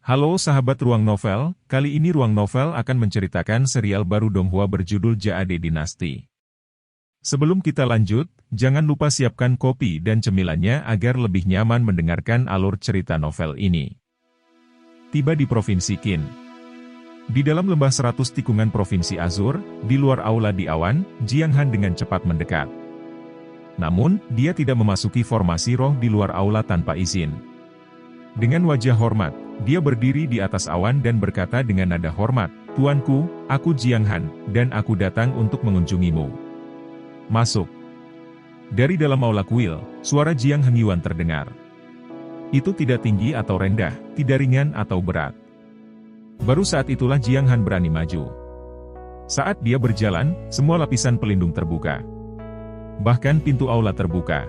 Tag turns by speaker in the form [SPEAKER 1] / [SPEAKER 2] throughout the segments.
[SPEAKER 1] Halo sahabat Ruang Novel, kali ini Ruang Novel akan menceritakan serial baru Donghua berjudul Jade Dynasty. Sebelum kita lanjut, jangan lupa siapkan kopi dan cemilannya agar lebih nyaman mendengarkan alur cerita novel ini. Tiba di Provinsi Qin. Di dalam lembah 100 tikungan Provinsi Azur, di luar aula di awan, Jiang Han dengan cepat mendekat. Namun, dia tidak memasuki formasi roh di luar aula tanpa izin. Dengan wajah hormat, dia berdiri di atas awan dan berkata dengan nada hormat, "Tuanku, aku Jiang Han, dan aku datang untuk mengunjungimu. Masuk." Dari dalam aula kuil, suara Jiang Hengyuan terdengar. Itu tidak tinggi atau rendah, tidak ringan atau berat. Baru saat itulah Jiang Han berani maju. Saat dia berjalan, semua lapisan pelindung terbuka. Bahkan pintu aula terbuka.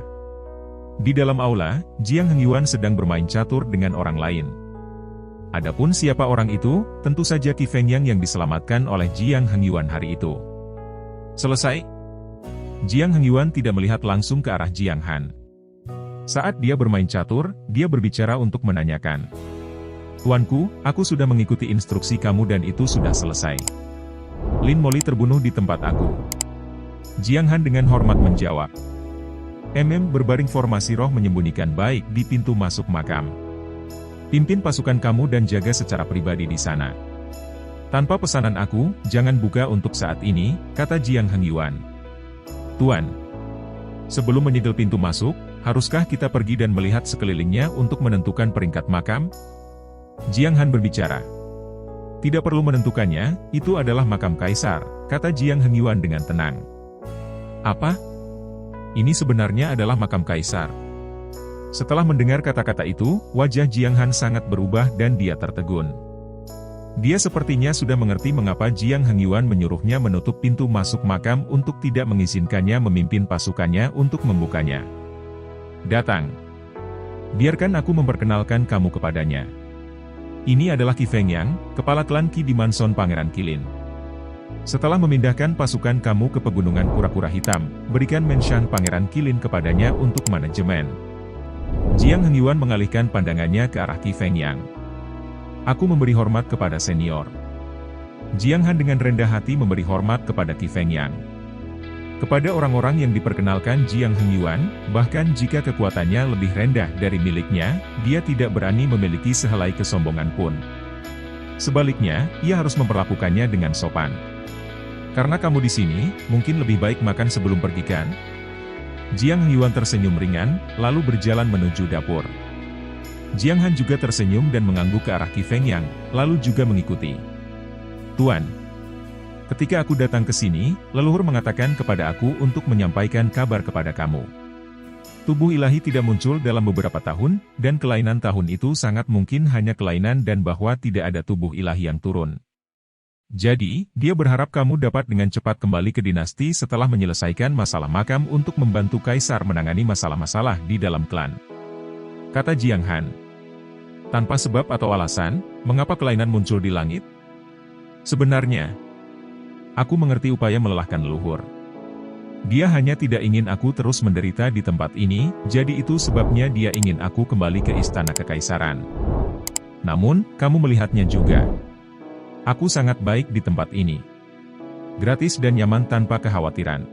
[SPEAKER 1] Di dalam aula, Jiang Hengyuan sedang bermain catur dengan orang lain. Adapun siapa orang itu, tentu saja Qi Fengyang yang diselamatkan oleh Jiang Hengyuan hari itu. Selesai. Jiang Hengyuan tidak melihat langsung ke arah Jiang Han. Saat dia bermain catur, dia berbicara untuk menanyakan. "Tuanku, aku sudah mengikuti instruksi kamu dan itu sudah selesai. Lin Moli terbunuh di tempat aku." Jiang Han dengan hormat menjawab. Berbaring formasi roh menyembunyikan baik di pintu masuk makam. Pimpin pasukan kamu dan jaga secara pribadi di sana. Tanpa pesanan aku, jangan buka untuk saat ini, kata Jiang Hengyuan. Tuan, sebelum menyegel pintu masuk, haruskah kita pergi dan melihat sekelilingnya untuk menentukan peringkat makam? Jiang Han berbicara. Tidak perlu menentukannya, itu adalah makam kaisar, kata Jiang Hengyuan dengan tenang. Apa? Ini sebenarnya adalah makam kaisar. Setelah mendengar kata-kata itu, wajah Jiang Han sangat berubah dan dia tertegun. Dia sepertinya sudah mengerti mengapa Jiang Hengyuan menyuruhnya menutup pintu masuk makam untuk tidak mengizinkannya memimpin pasukannya untuk membukanya. Datang. Biarkan aku memperkenalkan kamu kepadanya. Ini adalah Qi Fengyang, kepala klan Qi di Mansion Pangeran Qilin. Setelah memindahkan pasukan kamu ke pegunungan kura-kura hitam, berikan menshan Pangeran Qilin kepadanya untuk manajemen. Jiang Hengyuan mengalihkan pandangannya ke arah Qi Fengyang. Aku memberi hormat kepada senior. Jiang Han dengan rendah hati memberi hormat kepada Qi Fengyang. Kepada orang-orang yang diperkenalkan Jiang Hengyuan, bahkan jika kekuatannya lebih rendah dari miliknya, dia tidak berani memiliki sehelai kesombongan pun. Sebaliknya, ia harus memperlakukannya dengan sopan. Karena kamu di sini, mungkin lebih baik makan sebelum pergi kan? Jiang Hengyuan tersenyum ringan, lalu berjalan menuju dapur. Jiang Han juga tersenyum dan mengangguk ke arah Qi Fengyang, lalu juga mengikuti. Tuan, ketika aku datang ke sini, leluhur mengatakan kepada aku untuk menyampaikan kabar kepada kamu. Tubuh ilahi tidak muncul dalam beberapa tahun, dan kelainan tahun itu sangat mungkin hanya kelainan dan bahwa tidak ada tubuh ilahi yang turun. Jadi, dia berharap kamu dapat dengan cepat kembali ke dinasti setelah menyelesaikan masalah makam untuk membantu kaisar menangani masalah-masalah di dalam klan. Kata Jiang Han. Tanpa sebab atau alasan, mengapa kelainan muncul di langit? Sebenarnya, aku mengerti upaya melelahkan leluhur. Dia hanya tidak ingin aku terus menderita di tempat ini, jadi itu sebabnya dia ingin aku kembali ke istana kekaisaran. Namun, kamu melihatnya juga. Aku sangat baik di tempat ini. Gratis dan nyaman tanpa kekhawatiran.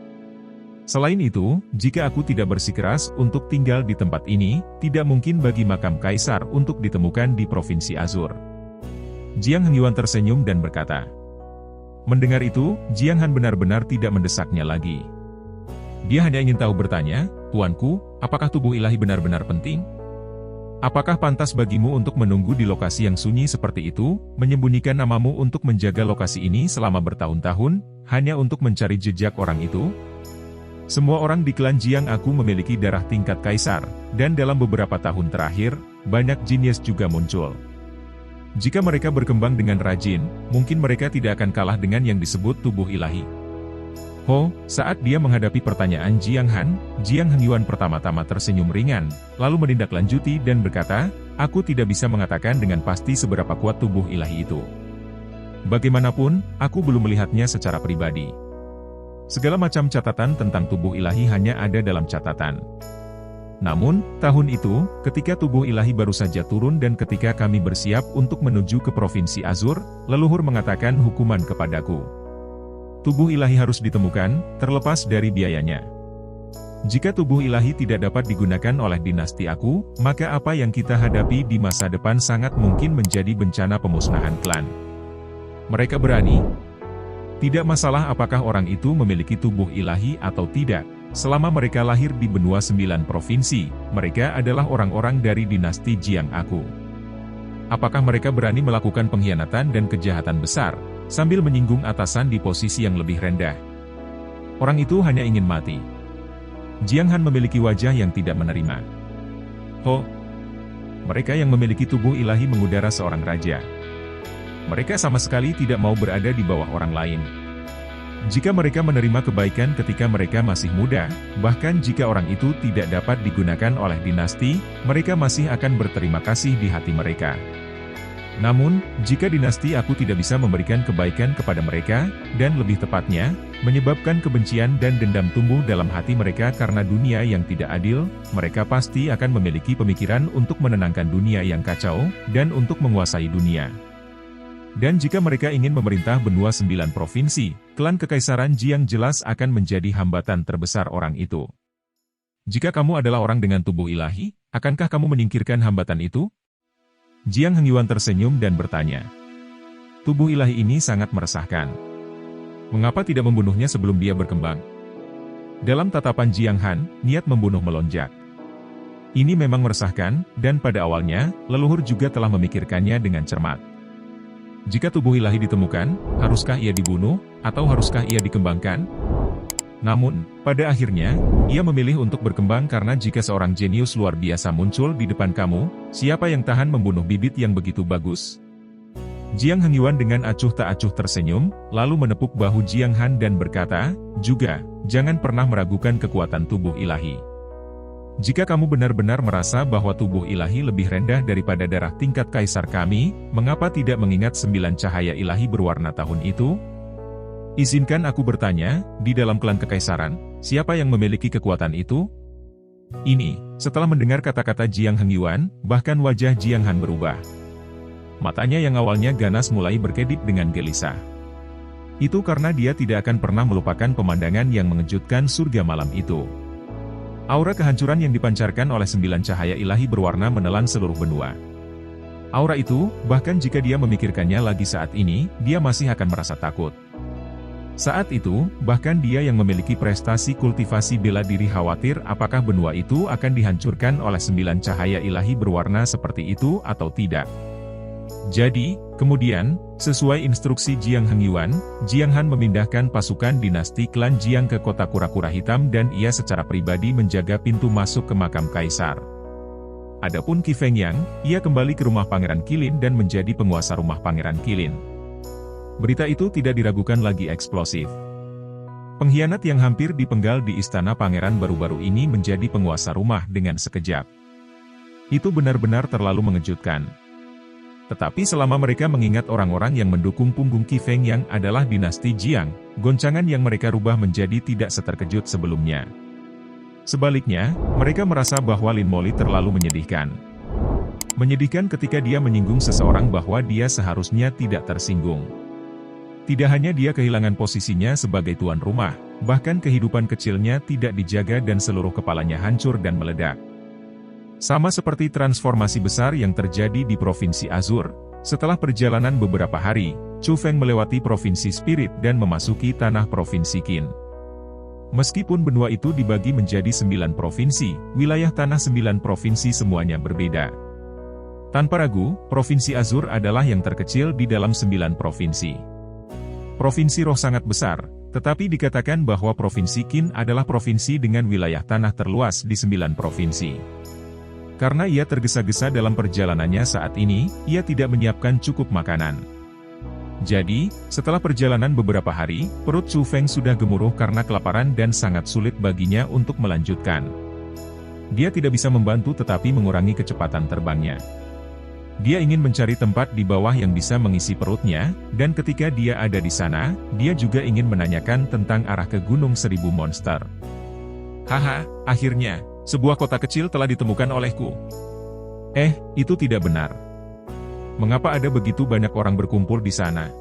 [SPEAKER 1] Selain itu, jika aku tidak bersikeras untuk tinggal di tempat ini, tidak mungkin bagi makam kaisar untuk ditemukan di Provinsi Azur. Jiang Hengyuan tersenyum dan berkata. Mendengar itu, Jiang Han benar-benar tidak mendesaknya lagi. Dia hanya ingin tahu bertanya, Tuanku, apakah tubuh ilahi benar-benar penting? Apakah pantas bagimu untuk menunggu di lokasi yang sunyi seperti itu, menyembunyikan namamu untuk menjaga lokasi ini selama bertahun-tahun, hanya untuk mencari jejak orang itu? Semua orang di klan Jiang aku memiliki darah tingkat kaisar, dan dalam beberapa tahun terakhir, banyak jinius juga muncul. Jika mereka berkembang dengan rajin, mungkin mereka tidak akan kalah dengan yang disebut tubuh ilahi. Saat dia menghadapi pertanyaan Jiang Han, Jiang Hengyuan pertama-tama tersenyum ringan, lalu menindaklanjuti dan berkata, aku tidak bisa mengatakan dengan pasti seberapa kuat tubuh ilahi itu. Bagaimanapun, aku belum melihatnya secara pribadi. Segala macam catatan tentang tubuh ilahi hanya ada dalam catatan. Namun, tahun itu, ketika tubuh ilahi baru saja turun dan ketika kami bersiap untuk menuju ke Provinsi Azur, leluhur mengatakan hukuman kepadaku. Tubuh ilahi harus ditemukan, terlepas dari biayanya. Jika tubuh ilahi tidak dapat digunakan oleh dinasti aku, maka apa yang kita hadapi di masa depan sangat mungkin menjadi bencana pemusnahan klan. Mereka berani. Tidak masalah apakah orang itu memiliki tubuh ilahi atau tidak. Selama mereka lahir di benua 9 provinsi, mereka adalah orang-orang dari dinasti Jiang aku. Apakah mereka berani melakukan pengkhianatan dan kejahatan besar, sambil menyinggung atasan di posisi yang lebih rendah? Orang itu hanya ingin mati. Jiang Han memiliki wajah yang tidak menerima. Ho! Mereka yang memiliki tubuh ilahi mengudara seorang raja. Mereka sama sekali tidak mau berada di bawah orang lain. Jika mereka menerima kebaikan ketika mereka masih muda, bahkan jika orang itu tidak dapat digunakan oleh dinasti, mereka masih akan berterima kasih di hati mereka. Namun, jika dinasti aku tidak bisa memberikan kebaikan kepada mereka, dan lebih tepatnya, menyebabkan kebencian dan dendam tumbuh dalam hati mereka karena dunia yang tidak adil, mereka pasti akan memiliki pemikiran untuk menenangkan dunia yang kacau, dan untuk menguasai dunia. Dan jika mereka ingin memerintah benua 9 provinsi, klan Kekaisaran Jiang jelas akan menjadi hambatan terbesar orang itu. Jika kamu adalah orang dengan tubuh ilahi, akankah kamu menyingkirkan hambatan itu? Jiang Hengyuan tersenyum dan bertanya. Tubuh ilahi ini sangat meresahkan. Mengapa tidak membunuhnya sebelum dia berkembang? Dalam tatapan Jiang Han, niat membunuh melonjak. Ini memang meresahkan, dan pada awalnya, leluhur juga telah memikirkannya dengan cermat. Jika tubuh ilahi ditemukan, haruskah ia dibunuh, atau haruskah ia dikembangkan? Namun, pada akhirnya, ia memilih untuk berkembang karena jika seorang jenius luar biasa muncul di depan kamu, siapa yang tahan membunuh bibit yang begitu bagus? Jiang Hengyuan dengan acuh tak acuh tersenyum, lalu menepuk bahu Jiang Han dan berkata, juga, jangan pernah meragukan kekuatan tubuh ilahi. Jika kamu benar-benar merasa bahwa tubuh ilahi lebih rendah daripada darah tingkat kaisar kami, mengapa tidak mengingat 9 cahaya ilahi berwarna tahun itu? Izinkan aku bertanya, di dalam klan kekaisaran, siapa yang memiliki kekuatan itu? Ini, setelah mendengar kata-kata Jiang Hengyuan, bahkan wajah Jiang Han berubah. Matanya yang awalnya ganas mulai berkedip dengan gelisah. Itu karena dia tidak akan pernah melupakan pemandangan yang mengejutkan surga malam itu. Aura kehancuran yang dipancarkan oleh 9 cahaya ilahi berwarna menelan seluruh benua. Aura itu, bahkan jika dia memikirkannya lagi saat ini, dia masih akan merasa takut. Saat itu, bahkan dia yang memiliki prestasi kultivasi bela diri khawatir apakah benua itu akan dihancurkan oleh 9 cahaya ilahi berwarna seperti itu atau tidak. Jadi, kemudian, sesuai instruksi Jiang Hengyuan, Jiang Han memindahkan pasukan dinasti klan Jiang ke kota kura-kura hitam dan ia secara pribadi menjaga pintu masuk ke makam kaisar. Adapun Qi Fengyang, ia kembali ke rumah Pangeran Qilin dan menjadi penguasa rumah Pangeran Qilin. Berita itu tidak diragukan lagi eksplosif. Pengkhianat yang hampir dipenggal di istana pangeran baru-baru ini menjadi penguasa rumah dengan sekejap. Itu benar-benar terlalu mengejutkan. Tetapi selama mereka mengingat orang-orang yang mendukung punggung Qi Fengyang adalah dinasti Jiang, goncangan yang mereka rubah menjadi tidak seterkejut sebelumnya. Sebaliknya, mereka merasa bahwa Lin Moli terlalu menyedihkan. Menyedihkan ketika dia menyinggung seseorang bahwa dia seharusnya tidak tersinggung. Tidak hanya dia kehilangan posisinya sebagai tuan rumah, bahkan kehidupan kecilnya tidak dijaga dan seluruh kepalanya hancur dan meledak. Sama seperti transformasi besar yang terjadi di Provinsi Azur, setelah perjalanan beberapa hari, Chu Feng melewati Provinsi Spirit dan memasuki tanah Provinsi Qin. Meskipun benua itu dibagi menjadi 9 provinsi, wilayah tanah 9 provinsi semuanya berbeda. Tanpa ragu, Provinsi Azur adalah yang terkecil di dalam 9 provinsi. Provinsi Roh sangat besar, tetapi dikatakan bahwa Provinsi Qin adalah provinsi dengan wilayah tanah terluas di 9 provinsi. Karena ia tergesa-gesa dalam perjalanannya saat ini, ia tidak menyiapkan cukup makanan. Jadi, setelah perjalanan beberapa hari, perut Chu Feng sudah gemuruh karena kelaparan dan sangat sulit baginya untuk melanjutkan. Dia tidak bisa membantu tetapi mengurangi kecepatan terbangnya. Dia ingin mencari tempat di bawah yang bisa mengisi perutnya, dan ketika dia ada di sana, dia juga ingin menanyakan tentang arah ke Gunung Seribu Monster. Haha, akhirnya, Sebuah kota kecil telah ditemukan olehku. Itu tidak benar. Mengapa ada begitu banyak orang berkumpul di sana?